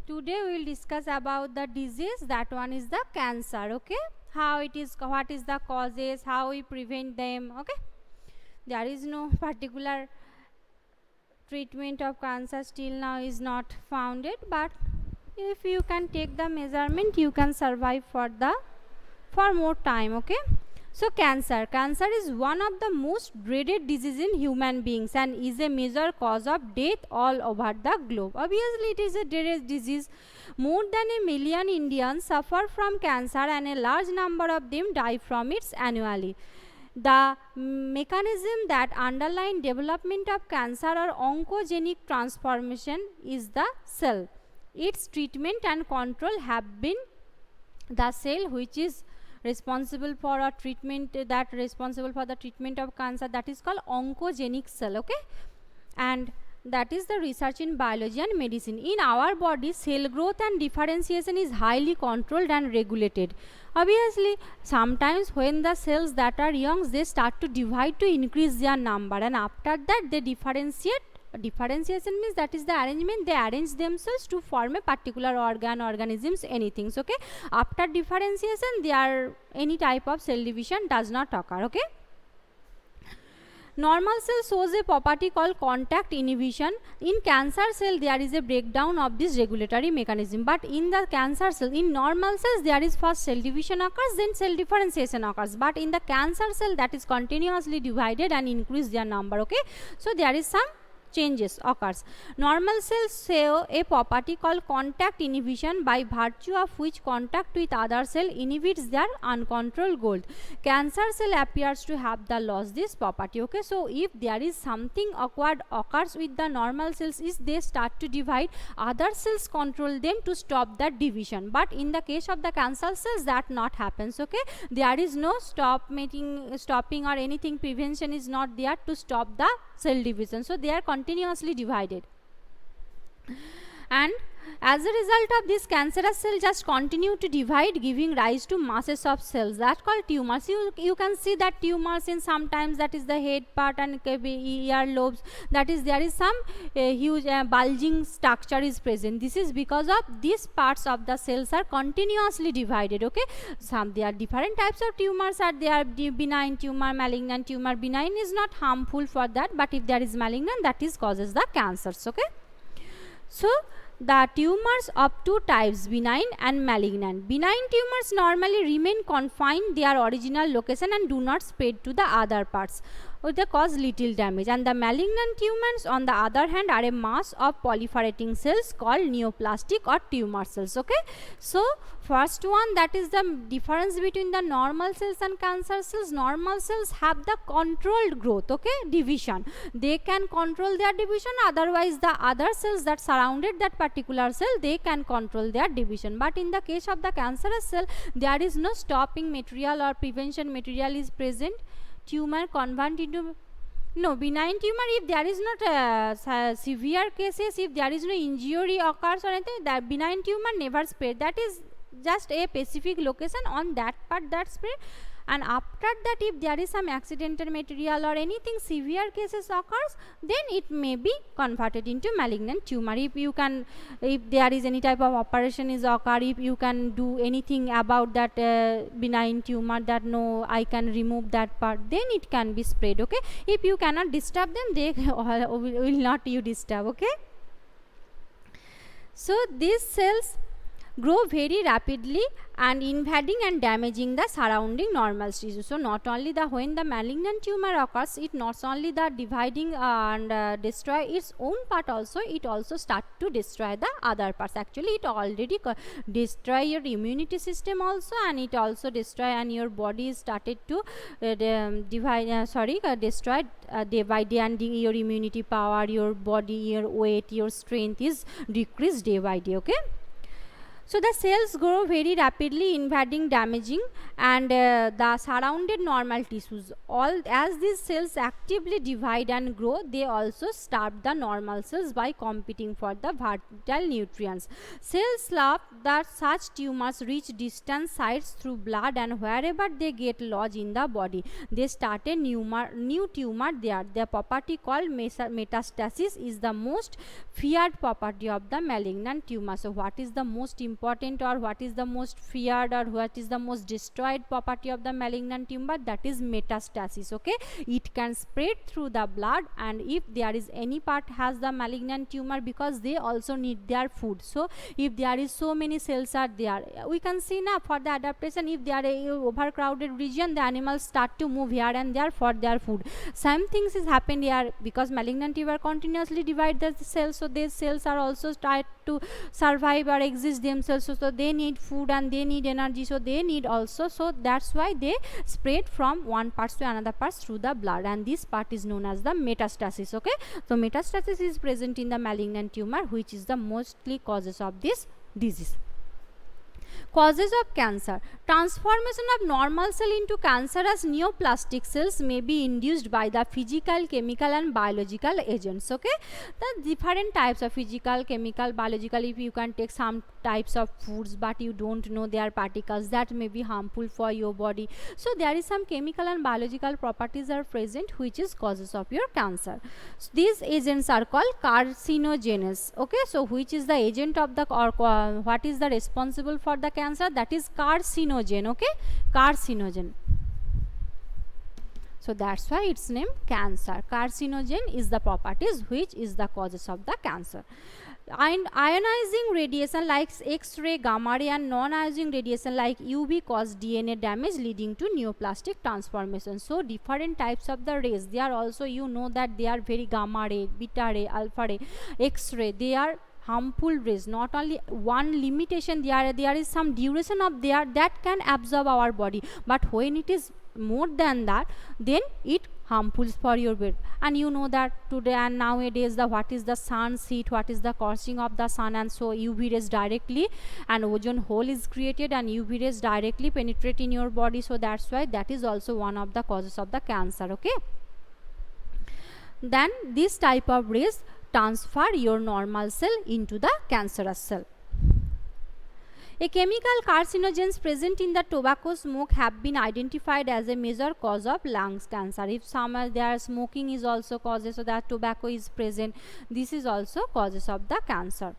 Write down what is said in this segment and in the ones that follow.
Today we will discuss about the disease, that one is the cancer. Okay, how it is, what is the causes, how we prevent them. Okay, there is no particular treatment of cancer still now is not founded, but if you can take the measurement you can survive for more time. Okay, so cancer is one of the most dreaded disease in human beings and is a major cause of death all over the globe. Obviously it is a dreaded disease. More than 1 million Indians suffer from cancer and a large number of them die from it annually. The mechanism that underline development of cancer or oncogenic transformation is the cell. Its treatment and control have been the cell which is responsible for a treatment, that responsible for the treatment of cancer, that is called oncogenic cell. Okay, and that is the research in biology and medicine. In our body, cell growth and differentiation is highly controlled and regulated. Obviously sometimes when the cells that are young, they start to divide to increase their number, and after that they differentiate. Differentiation means that is the arrangement, they arrange themselves to form a particular organ, organisms, anything. Okay, after differentiation there any type of cell division does not occur. Okay, normal cell shows a property called contact inhibition. In cancer cell there is a breakdown of this regulatory mechanism, but in the cancer cell, in normal cells there is first cell division occurs, then cell differentiation occurs, but in the cancer cell that is continuously divided and increase their number. Okay, so there is some changes occurs. Normal cells show a property called contact inhibition, by virtue of which contact with other cell inhibits their uncontrolled growth. Cancer cell appears to have the lost this property. Okay, so if there is something awkward occurs with the normal cells, is they start to divide, other cells control them to stop that division, but in the case of the cancer cells that not happens. Okay, there is no stopping or anything, prevention is not there to stop the cell division, so they are continuously divided, and as a result of this, cancerous cell just continue to divide, giving rise to masses of cells that called tumors. You can see that tumors in sometimes, that is the head part and ear lobes, that is there is some huge bulging structure is present. This is because of these parts of the cells are continuously divided. Okay, some there are different types of tumors, are there benign tumor, malignant tumor. Benign is not harmful for that, but if there is malignant, that is causes the cancers. Okay, so the tumors of two types, benign and malignant. Benign tumors normally remain confined their original location and do not spread to the other parts, or they cause little damage, and the malignant tumors on the other hand are a mass of proliferating cells called neoplastic or tumor cells. Okay, so first one, that is the difference between the normal cells and cancer cells. Normal cells have the controlled growth. Okay, division, they can control their division, otherwise the other cells that surrounded that particular cell, they can control their division. But in the case of the cancerous cell, there is no stopping material or prevention material is present. Tumor convert into benign tumor, if there is not severe cases, if there is no injury occurs or anything, that benign tumor never spread, that is just a specific location on that part that spread, and after that if there is some accidental material or anything severe cases occurs, then it may be converted into malignant tumor. If there is any type of operation is occur, if you can do anything about that benign tumor, that no, I can remove that part, then it can be spread. Okay, if you cannot disturb them, they will not you disturb. Okay, so these cells grow very rapidly and invading and damaging the surrounding normal tissue. So not only when the malignant tumor occurs, it not only the dividing and destroy its own part, also it also start to destroy the other parts. Actually it already destroy your immunity system also, and it also destroy, and your body started to destroy day by day, and your immunity power, your body, your weight, your strength is decreased day by day. Okay, So the cells grow very rapidly, invading, damaging, and the surrounded normal tissues. All as these cells actively divide and grow, they also starve the normal cells by competing for the vital nutrients. Cells love that such tumors reach distant sites through blood, and wherever they get lodged in the body, they start a new tumor there. The property called metastasis is the most feared property of the malignant tumor. So what is the most important, or what is the most feared, or what is the most destroyed property of the malignant tumor? That is metastasis. Okay, it can spread through the blood, and if there is any part has the malignant tumor, because they also need their food. So if there is so many cells are there, we can see now for the adaptation, if there are a overcrowded region, the animals start to move here and there for their food. Same things is happened here, because malignant tumor continuously divide the cells, so these cells are also start to survive or exist themselves. So they need food and they need energy, so they need also, so that's why they spread from one part to another part through the blood, and this part is known as the metastasis. Okay, so metastasis is present in the malignant tumor, which is the mostly causes of this disease. Causes of cancer. Transformation of normal cell into cancerous neoplastic cells may be induced by the physical, chemical and biological agents. Okay, the different types of physical, chemical, biological, if you can take some types of foods but you don't know their particles, that may be harmful for your body. So there is some chemical and biological properties are present which is causes of your cancer. So these agents are called carcinogens. Okay, so which is the agent of the, or what is the responsible for the cancer? That is carcinogen. Okay, carcinogen. So that's why its name cancer. Carcinogen is the properties which is the causes of the cancer. And ionizing radiation like X-ray, gamma ray and non-ionizing radiation like UV cause DNA damage leading to neoplastic transformation. So different types of the rays, they are also, you know that they are very gamma ray, beta ray, alpha ray, X-ray, they are harmful rays. Not only one limitation, there is some duration of there that can absorb our body, but when it is more than that, then it harmful for your body. And you know that today and nowadays, the what is the sun's heat, what is the causing of the sun, and so UV rays directly, and ozone hole is created and UV rays directly penetrate in your body. So that's why that is also one of the causes of the cancer. Okay, then this type of rays transfer your normal cell into the cancerous cell. A chemical carcinogens present in the tobacco smoke have been identified as a major cause of lungs cancer. If some are there, smoking is also causes, so that tobacco is present, this is also causes of the cancer.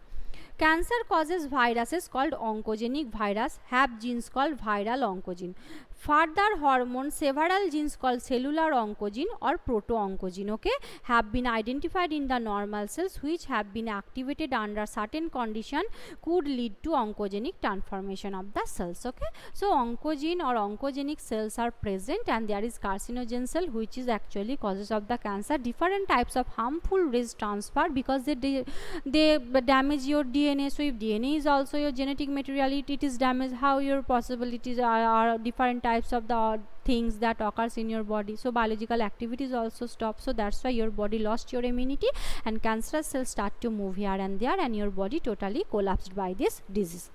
Cancer causes viruses called oncogenic virus, have genes called viral oncogene. Further hormones, several genes called cellular oncogene or proto-oncogene, okay, have been identified in the normal cells which have been activated under certain condition could lead to oncogenic transformation of the cells. Okay, so oncogene or oncogenic cells are present, and there is carcinogen cell which is actually causes of the cancer. Different types of harmful rays transfer because they damage your DNA. So if DNA is also your genetic material, it is damaged, how your possibilities are different types of the things that occurs in your body. So biological activities also stop. So that's why your body lost your immunity and cancerous cells start to move here and there, and your body totally collapsed by this disease.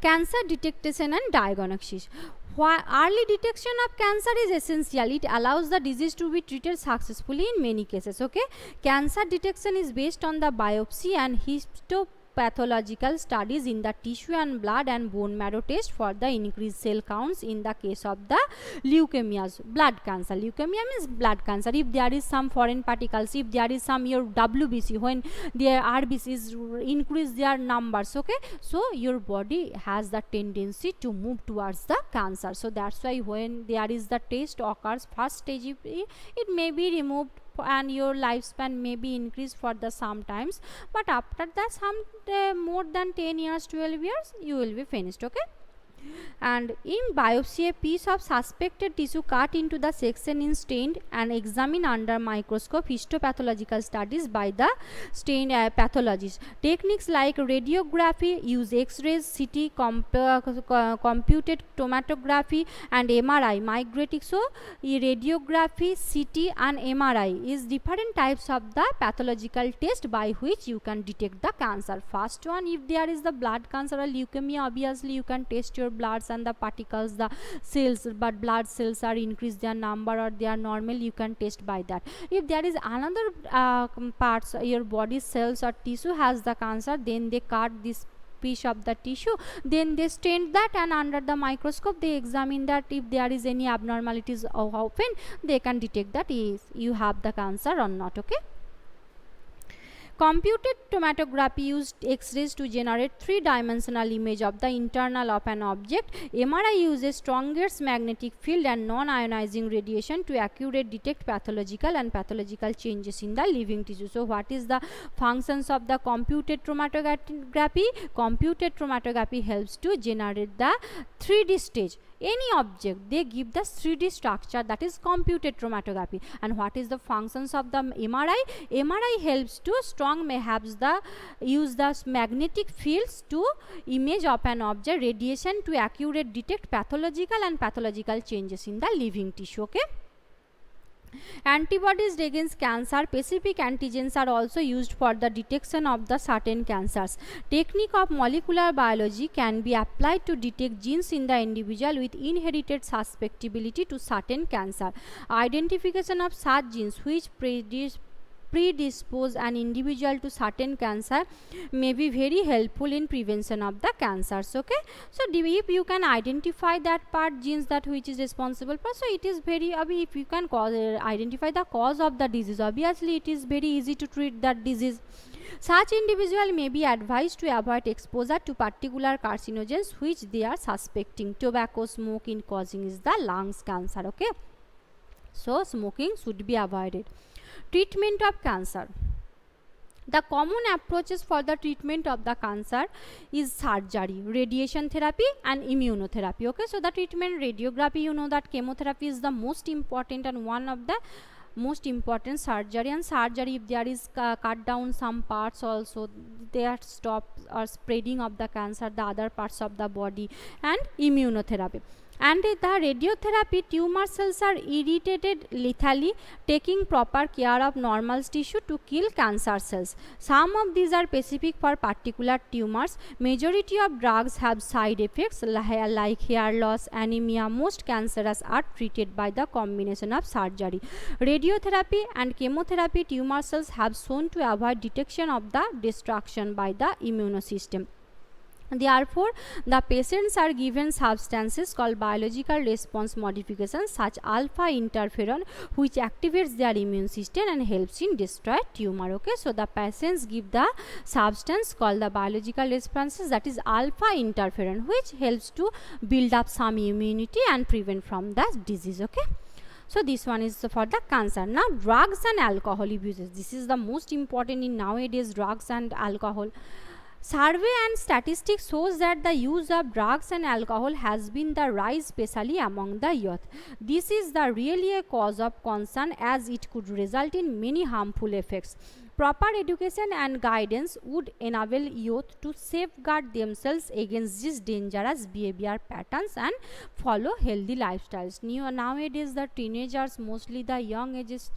Cancer detection and diagnosis. Why early detection of cancer is essential. It allows the disease to be treated successfully in many cases. Okay, cancer detection is based on the biopsy and histopathological studies in the tissue and blood and bone marrow test for the increased cell counts in the case of the leukemias, blood cancer. Leukemia means blood cancer. If there is some foreign particles, if there is some your WBC, when their RBCs increase their numbers, okay, so your body has the tendency to move towards the cancer. So that's why when there is the test occurs, first stage it may be removed and your lifespan may be increased for the sometimes, but after that some more than 10 years, 12 years, you will be finished. Okay, And in biopsy, a piece of suspected tissue cut into the section is stained and examined under microscope histopathological studies by the stained pathologist. Techniques like radiography use X-rays, CT, computed tomography and MRI migrating. So radiography, CT and MRI is different types of the pathological test by which you can detect the cancer. First one, if there is the blood cancer or leukemia, obviously you can test your bloods and the particles, the cells, but blood cells are increased their number or they are normal, you can test by that. If there is another parts, your body cells or tissue has the cancer, then they cut this piece of the tissue, then they stain that, and under the microscope they examine that if there is any abnormalities often, they can detect that is you have the cancer or not. Okay. Computed tomography used X-rays to generate three-dimensional image of the internal of an object. MRI uses strongest magnetic field and non-ionizing radiation to accurately detect pathological and pathological changes in the living tissue. So what is the functions of the computed tomography? Computed tomography helps to generate the 3D stage. Any object, they give the 3D structure, that is computed tomography. And what is the functions of the MRI? MRI helps to use the magnetic fields to image of an object, radiation to accurately detect pathological and pathological changes in the living tissue. Okay. Antibodies against cancer, specific antigens are also used for the detection of the certain cancers. Technique of molecular biology can be applied to detect genes in the individual with inherited susceptibility to certain cancer. Identification of such genes which predispose an individual to certain cancer may be very helpful in prevention of the cancers. Okay. So if you can identify that part genes that which is responsible for, so it is very, if you can identify the cause of the disease, obviously it is very easy to treat that disease. Such individual may be advised to avoid exposure to particular carcinogens which they are suspecting. Tobacco smoke in causing is the lungs cancer. Okay. So smoking should be avoided. Treatment of cancer. The common approaches for the treatment of the cancer is surgery, radiation therapy and immunotherapy. Okay, so the treatment, radiography, you know that chemotherapy is the most important and one of the most important surgery. And surgery, if there is cut down some parts also, they are stop or spreading of the cancer the other parts of the body. And immunotherapy. And the radiotherapy, tumor cells are irritated lethally, taking proper care of normal tissue to kill cancer cells. Some of these are specific for particular tumors. Majority of drugs have side effects like hair loss, anemia. Most cancers are treated by the combination of surgery. Radiotherapy and chemotherapy, tumor cells have shown to avoid detection of the destruction by the immune system. Therefore, the patients are given substances called biological response modifications such alpha interferon, which activates their immune system and helps in destroy tumor. Okay, so the patients give the substance called the biological responses, that is alpha interferon, which helps to build up some immunity and prevent from the disease. Okay. So this one is for the cancer. Now drugs and alcohol abuses. This is the most important in nowadays, drugs and alcohol. Survey and statistics shows that the use of drugs and alcohol has been the rise, especially among the youth. This is the really a cause of concern as it could result in many harmful effects. Proper education and guidance would enable youth to safeguard themselves against these dangerous behavior patterns and follow healthy lifestyles. Nowadays, the teenagers, mostly the young ages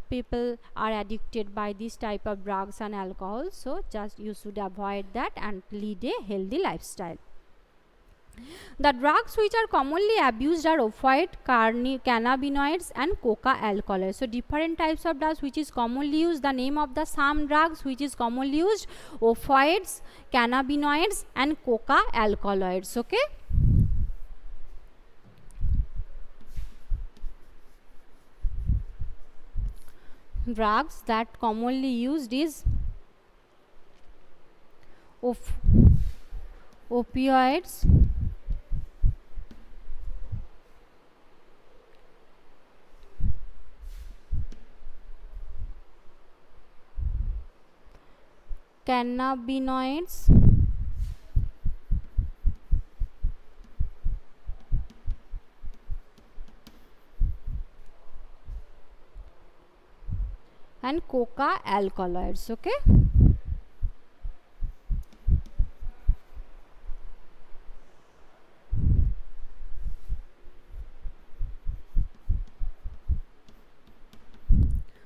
people are addicted by this type of drugs and alcohol. So just you should avoid that and lead a healthy lifestyle. The drugs which are commonly abused are opioid, cannabinoids and coca alkaloids. So different types of drugs which is commonly used. The name of the some drugs which is commonly used: opioids, cannabinoids and coca alkaloids. Okay. Drugs that commonly used is opioids, cannabinoids and coca alkaloids. Okay.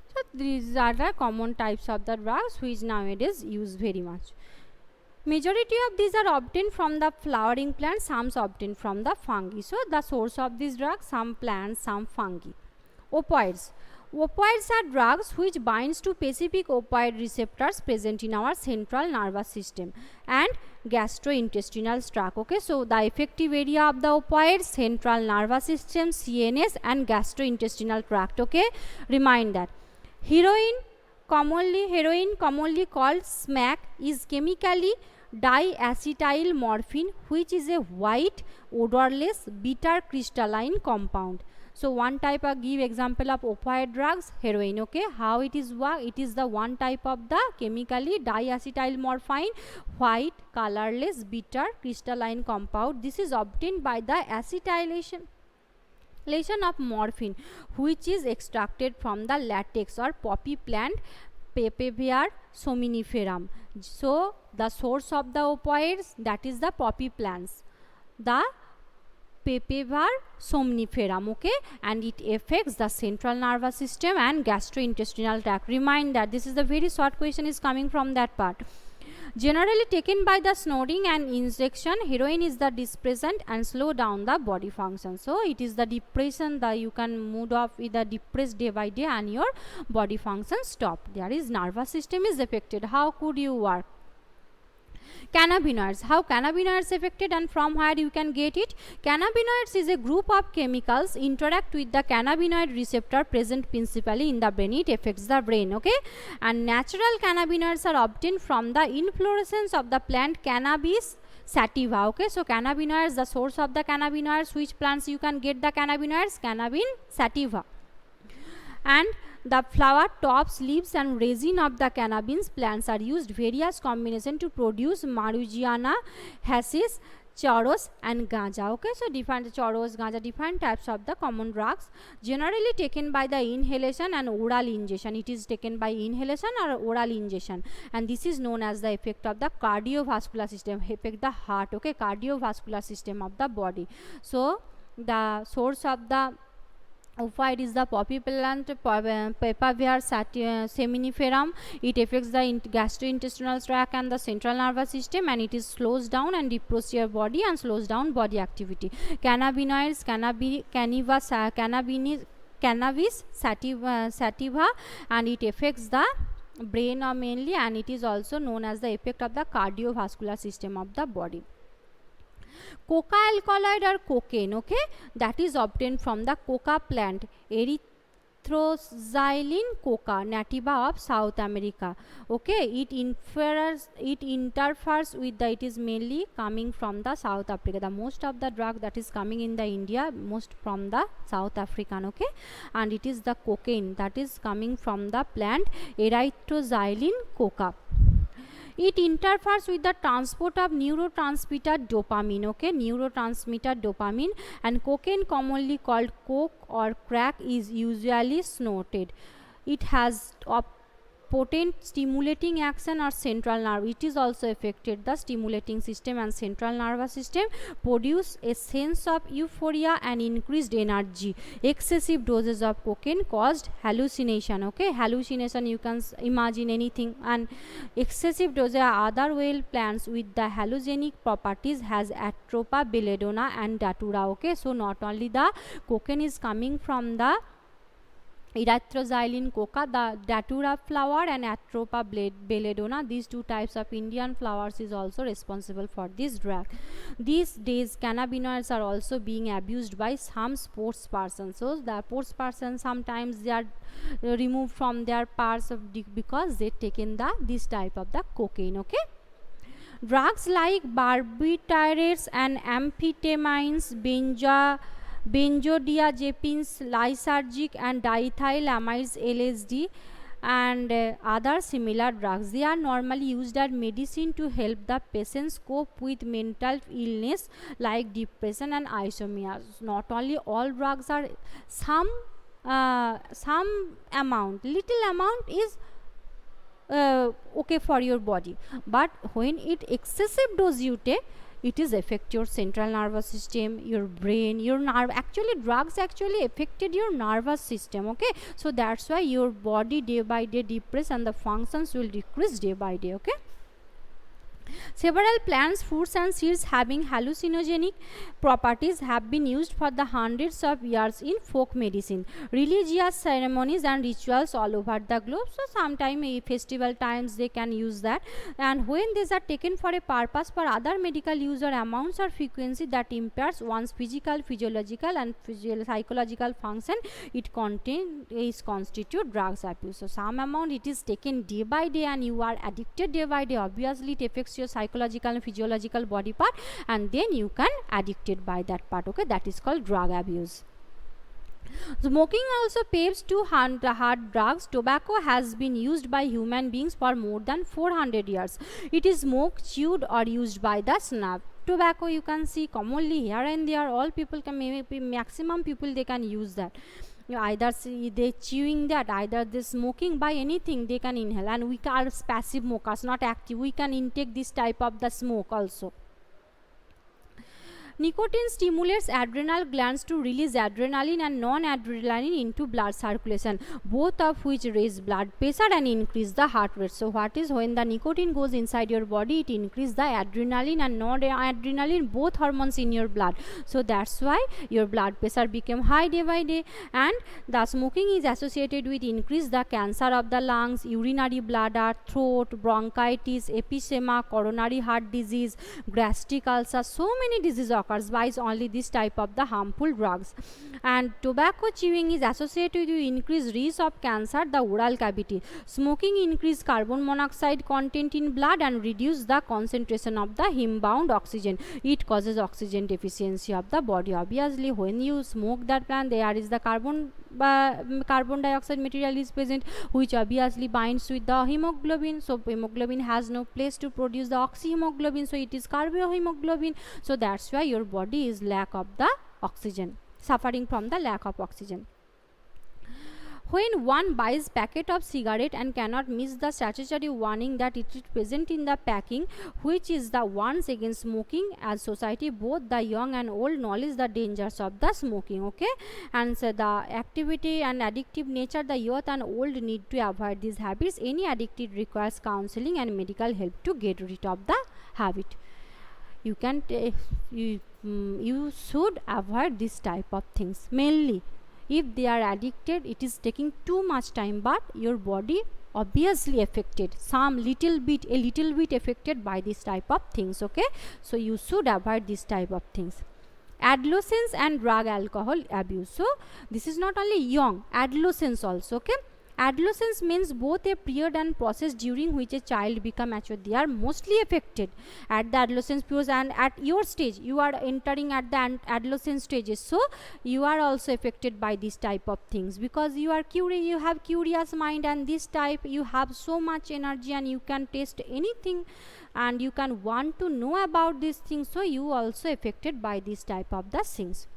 So these are the common types of the drugs which nowadays use very much. Majority of these are obtained from the flowering plants, some obtained from the fungi. So the source of these drugs, some plants, some fungi. Opioids. Opioids are drugs which binds to specific opioid receptors present in our central nervous system and gastrointestinal tract. Okay, so the effective area of the opioids, central nervous system, CNS and gastrointestinal tract. Okay, remind that. Heroin, commonly called smack, is chemically diacetyl morphine, which is a white, odorless, bitter crystalline compound. So one type of give example of opioid drugs, heroin. Okay, how it is work? It is the one type of the chemically diacetyl morphine, white, colorless, bitter crystalline compound. This is obtained by the acetylation of morphine, which is extracted from the latex or poppy plant Papaver somniferum. So the source of the opioids, that is the poppy plants, the Papaver somniferum. Okay, and it affects the central nervous system and gastrointestinal tract. Remind that this is the very short question is coming from that part. Generally taken by the snorting and injection, heroin is the depressant and slow down the body function. So it is the depression that you can mood off with the depressed day by day and your body function stop. There is nervous system is affected. How could you work? Cannabinoids. How cannabinoids affected and from where you can get it? Cannabinoids is a group of chemicals interact with the cannabinoid receptor present principally in the brain. It affects the brain. Okay, and natural cannabinoids are obtained from the inflorescence of the plant Cannabis sativa. Okay, so cannabinoids, the source of the cannabinoids, which plants you can get the cannabinoids? Cannabis sativa. And the flower, tops, leaves and resin of the cannabis plants are used various combination to produce marijuana, hashish, charos and ganja. Okay, so different charos, ganja, different types of the common drugs generally taken by the inhalation and oral ingestion. It is taken by inhalation or oral ingestion, and this is known as the effect of the cardiovascular system, affect the heart. Okay, cardiovascular system of the body. So the source of the opioid is the poppy plant Papaver somniferum. It affects the gastrointestinal tract and the central nervous system, and it is slows down and depresses your body and slows down body activity. Cannabinoids, cannabis sativa, and it affects the brain mainly, and it is also known as the effect of the cardiovascular system of the body. Coca alkaloid or cocaine, okay, that is obtained from the coca plant Erythroxylin coca nativa of South America. Okay, it interferes with the, it is mainly coming from the South Africa. The most of the drug that is coming in the India, most from the South African. Okay, and it is the cocaine that is coming from the plant Erythroxylin coca. It interferes with the transport of neurotransmitter dopamine. Okay, neurotransmitter dopamine, and cocaine, commonly called coke or crack, is usually snorted. It has a potent stimulating action or central nerve. It is also affected the stimulating system and central nervous system, produce a sense of euphoria and increased energy. Excessive doses of cocaine caused hallucination. Okay, hallucination, you can imagine anything, and excessive doses are other well plants with the hallucinogenic properties has Atropa, belladonna and datura. Okay, so not only the cocaine is coming from the Erythroxylin coca, the datura flower and Atropa belladonna, these two types of Indian flowers is also responsible for this drug. These days cannabinoids are also being abused by some sports persons. So the sports persons, sometimes they are removed from their parts of because they taken the this type of the cocaine. Okay, drugs like barbiturates and amphetamines, benzodiazepines, lysergic and diethylamides LSD, and other similar drugs. They are normally used as medicine to help the patients cope with mental illness like depression and insomnia. Not only all drugs are, some some amount, little amount is okay for your body, but when it excessive dose you take, it is affect your central nervous system, your brain, your nerve. Actually drugs actually affected your nervous system, okay. So that's why your body day by day depress and the functions will decrease day by day, okay. Several plants, fruits and seeds having hallucinogenic properties have been used for the hundreds of years in folk medicine, religious ceremonies and rituals all over the globe. So sometime in festival times they can use that, and when these are taken for a purpose for other medical use or amounts or frequency that impairs one's physical, physiological and psychological function, it constitute drugs abuse. So some amount it is taken day by day and you are addicted day by day, obviously it affects your psychological and physiological body part, and then you can addicted by that part, okay. That is called drug abuse. Smoking also paves to hard drugs. Tobacco has been used by human beings for more than 400 years. It is smoked, chewed or used by the snuff. Tobacco you can see commonly here and there, all people can, maybe maximum people they can use that. Either they chewing that, either they smoking, by anything they can inhale, and we are passive smokers, not active, we can intake this type of the smoke also. Nicotine stimulates adrenal glands to release adrenaline and non-adrenaline into blood circulation, both of which raise blood pressure and increase the heart rate. So what is, when the nicotine goes inside your body, it increases the adrenaline and non-adrenaline, both hormones in your blood. So that's why your blood pressure become high day by day. And the smoking is associated with increase the cancer of the lungs, urinary bladder, throat, bronchitis, emphysema, coronary heart disease, gastric ulcer. So many diseases occurs by only this type of the harmful drugs. And tobacco chewing is associated with increased risk of cancer, the oral cavity. Smoking increase carbon monoxide content in blood and reduce the concentration of the hembound oxygen. It causes oxygen deficiency of the body. Obviously when you smoke that plant, there is the carbon dioxide material is present, which obviously binds with the hemoglobin. So hemoglobin has no place to produce the oxyhemoglobin, so it is carbohemoglobin. So that's why your body is lack of the oxygen, suffering from the lack of oxygen. When one buys packet of cigarette and cannot miss the statutory warning that it is present in the packing, which is the warns against smoking, as society both the young and old knowledge the dangers of the smoking, okay. And so the activity and addictive nature, the youth and old need to avoid these habits. Any addicted requires counseling and medical help to get rid of the habit. You can you should avoid this type of things. Mainly if they are addicted, it is taking too much time, but your body obviously affected, a little bit affected by this type of things, okay. So you should avoid this type of things. Adolescence and drug alcohol abuse. So this is not only young, adolescence also, okay. Adolescence means both a period and process during which a child become mature. They are mostly affected at the adolescence period, and at your stage you are entering at the adolescent stages, so you are also affected by this type of things, because you are curious, you have curious mind, and this type you have so much energy and you can taste anything and you can want to know about these things, so you also affected by this type of the things.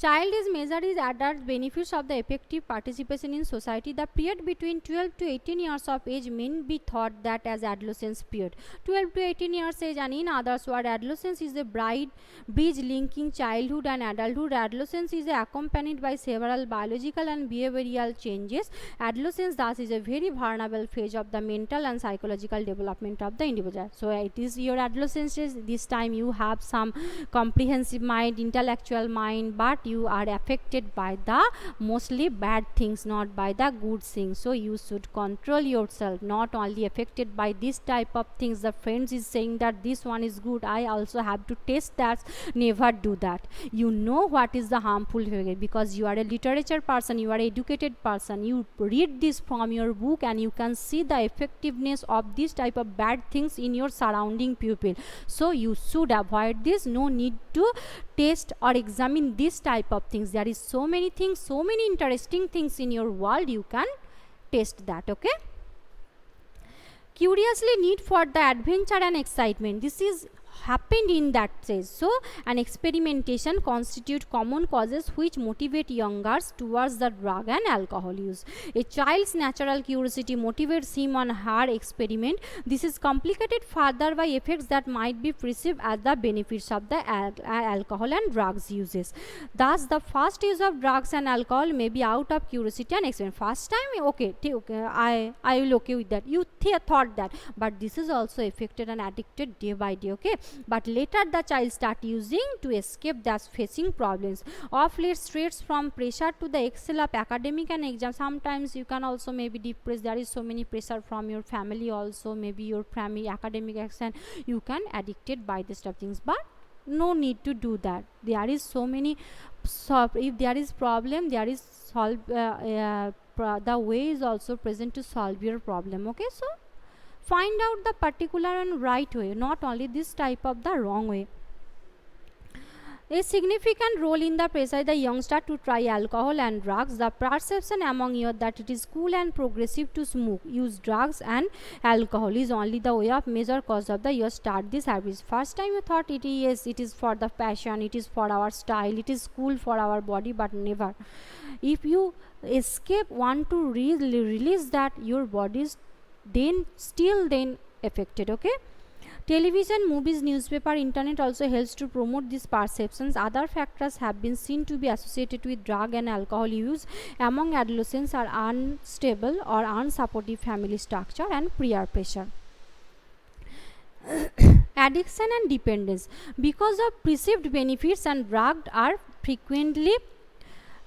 Child is measured as adult benefits of the effective participation in society. The period between 12 to 18 years of age may be thought that as adolescence period. 12 to 18 years age, and in others word, adolescence is a bridge linking childhood and adulthood. Adolescence is accompanied by several biological and behavioral changes. Adolescence thus is a very vulnerable phase of the mental and psychological development of the individual. So it is your adolescence stage. This time you have some comprehensive mind, intellectual mind, but you are affected by the mostly bad things, not by the good things. So you should control yourself, not only affected by this type of things. The friends is saying that this one is good, I also have to taste that. Never do that. You know what is the harmful effect, because you are a literature person, you are an educated person, you read this from your book and you can see the effectiveness of this type of bad things in your surrounding people. So you should avoid this. No need to taste or examine this type of things. There is so many things, so many interesting things in your world, you can taste that, okay. Curiously need for the adventure and excitement. This is happened in that stage. So an experimentation constitute common causes which motivate young girls towards the drug and alcohol use. A child's natural curiosity motivates him on her experiment. This is complicated further by effects that might be perceived as the benefits of the alcohol and drugs uses. Thus the first use of drugs and alcohol may be out of curiosity and experiment. First time, okay, I will okay with that. You thought that, but this is also affected and addicted day by day, okay. But later the child start using to escape thus facing problems. Of late, stress from pressure to the excel of academic and exam. Sometimes you can also maybe depressed. There is so many pressure from your family also, maybe your family academic exam. You can addicted by this type of things, but no need to do that. There is so many if there is problem, there is solve the way is also present to solve your problem, okay. So find out the particular and right way, not only this type of the wrong way. A significant role in the pressure the youngster to try alcohol and drugs. The perception among youth that it is cool and progressive to smoke, use drugs and alcohol is only the way of major cause of the youth start this habit. First time you thought it is for the passion, it is for our style, it is cool for our body, but never. If you escape, want to release that, your body is then affected, okay. Television, movies, newspaper, internet also helps to promote these perceptions. Other factors have been seen to be associated with drug and alcohol use among adolescents are unstable or unsupportive family structure and peer pressure. Addiction and dependence. Because of perceived benefits and drugs are frequently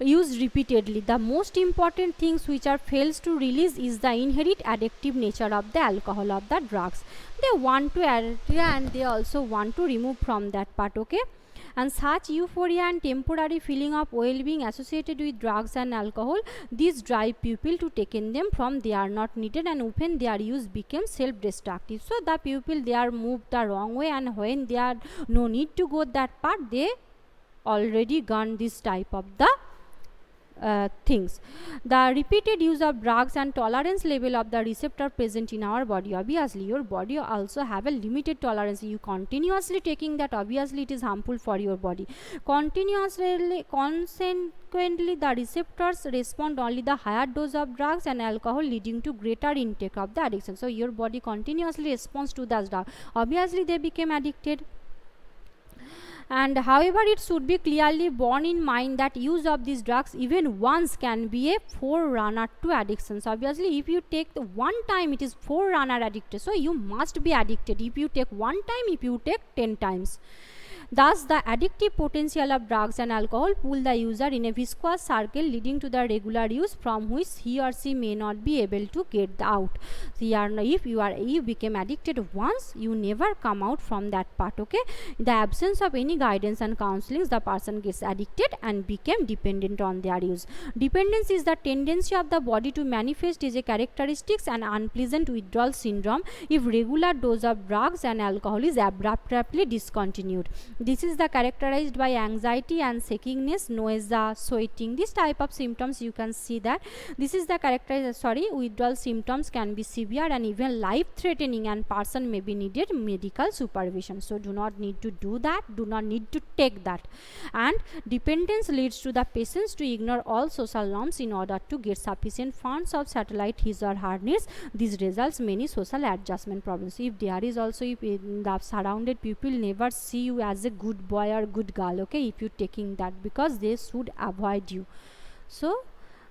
used repeatedly, the most important things which are fails to release is the inherent addictive nature of the alcohol, of the drugs. They want to add and they also want to remove from that part, okay. And such euphoria and temporary feeling of well-being associated with drugs and alcohol, these drive people to take in them from they are not needed, and often their use becomes self-destructive. So the people, they are moved the wrong way, and when they are no need to go that part, they already gone this type of the things. The repeated use of drugs and tolerance level of the receptor present in our body. Obviously your body also have a limited tolerance. You continuously taking that, obviously it is harmful for your body. Consequently the receptors respond only the higher dose of drugs and alcohol, leading to greater intake of the addiction. So your body continuously responds to that drug, obviously they became addicted. And however, it should be clearly borne in mind that use of these drugs even once can be a forerunner to addiction. So obviously if you take the one time, it is forerunner addicted, so you must be addicted if you take one time, if you take 10 times. Thus, the addictive potential of drugs and alcohol pull the user in a viscous circle, leading to the regular use from which he or she may not be able to get out. So if you became addicted once, you never come out from that part, okay. In the absence of any guidance and counseling, the person gets addicted and became dependent on their use. Dependence is the tendency of the body to manifest as a characteristics and unpleasant withdrawal syndrome if regular dose of drugs and alcohol is abruptly discontinued. This is the characterized by anxiety and shakiness, known as the sweating. This type of symptoms, you can see that this is the withdrawal symptoms can be severe and even life-threatening, and person may be needed medical supervision. So do not need to do that, do not need to take that. And dependence leads to the patients to ignore all social norms in order to get sufficient funds of satellite his or her needs. This results many social adjustment problems. If there is also, if in the surrounded people never see you as a good boy or good girl, okay, if you taking that, because they should avoid you. So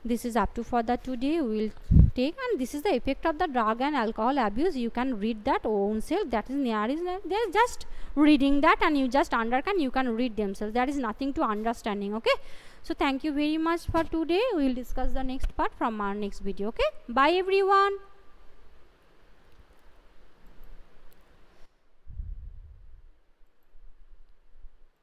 this is up to for the today we will take, and this is the effect of the drug and alcohol abuse. You can read that own self, that is near is they're just reading that and you just understand, you can read themselves, there is nothing to understanding, okay. So thank you very much for today. We will discuss the next part from our next video, okay. Bye everyone.